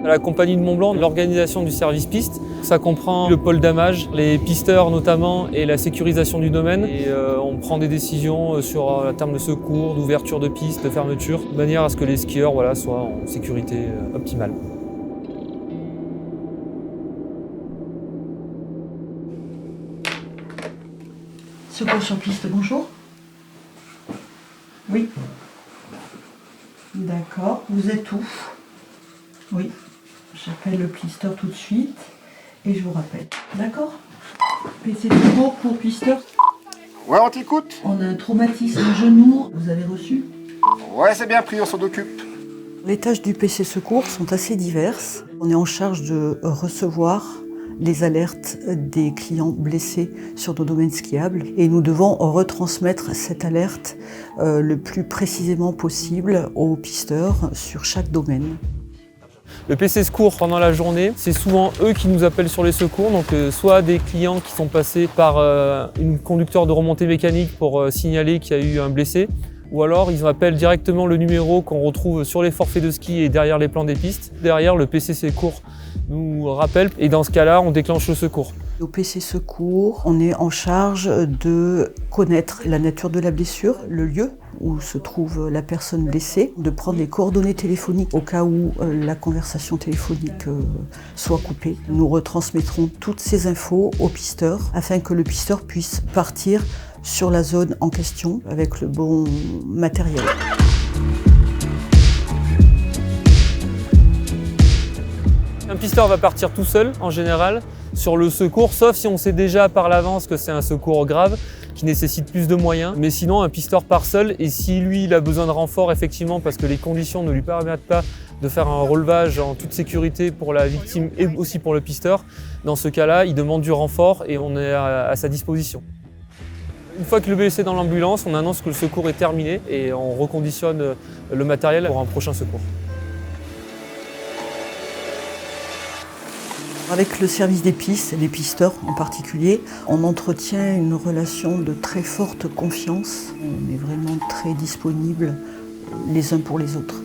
À la Compagnie de Mont-Blanc, l'organisation du service piste, ça comprend le pôle damage, les pisteurs notamment et la sécurisation du domaine. Et on prend des décisions sur la terme de secours, d'ouverture de piste, de fermeture, de manière à ce que les skieurs soient en sécurité optimale. Secours sur piste, bonjour. Oui. D'accord. Vous êtes où? Oui. J'appelle le pisteur tout de suite et je vous rappelle. D'accord? PC secours pour pisteur. Ouais, on t'écoute. On a un traumatisme au genou. Vous avez reçu? Ouais, c'est bien pris, on s'en occupe. Les tâches du PC secours sont assez diverses. On est en charge de recevoir les alertes des clients blessés sur nos domaines skiables et nous devons retransmettre cette alerte le plus précisément possible aux pisteurs sur chaque domaine. Le PC secours pendant la journée, c'est souvent eux qui nous appellent sur les secours, donc soit des clients qui sont passés par une conducteur de remontée mécanique pour signaler qu'il y a eu un blessé, ou alors ils appellent directement le numéro qu'on retrouve sur les forfaits de ski et derrière les plans des pistes. Derrière, le PC secours nous rappelle et dans ce cas-là, on déclenche le secours. Au PC secours, on est en charge de connaître la nature de la blessure, le lieu où se trouve la personne blessée, de prendre les coordonnées téléphoniques au cas où la conversation téléphonique soit coupée. Nous retransmettrons toutes ces infos au pisteur afin que le pisteur puisse partir sur la zone en question avec le bon matériel. Un pisteur va partir tout seul, en général, sur le secours, sauf si on sait déjà par l'avance que c'est un secours grave, qui nécessite plus de moyens. Mais sinon, un pisteur part seul, et si lui, il a besoin de renfort, effectivement, parce que les conditions ne lui permettent pas de faire un relevage en toute sécurité pour la victime et aussi pour le pisteur, dans ce cas-là, il demande du renfort et on est à sa disposition. Une fois que le blessé est dans l'ambulance, on annonce que le secours est terminé et on reconditionne le matériel pour un prochain secours. Avec le service des pistes, les pisteurs en particulier, on entretient une relation de très forte confiance. On est vraiment très disponibles les uns pour les autres.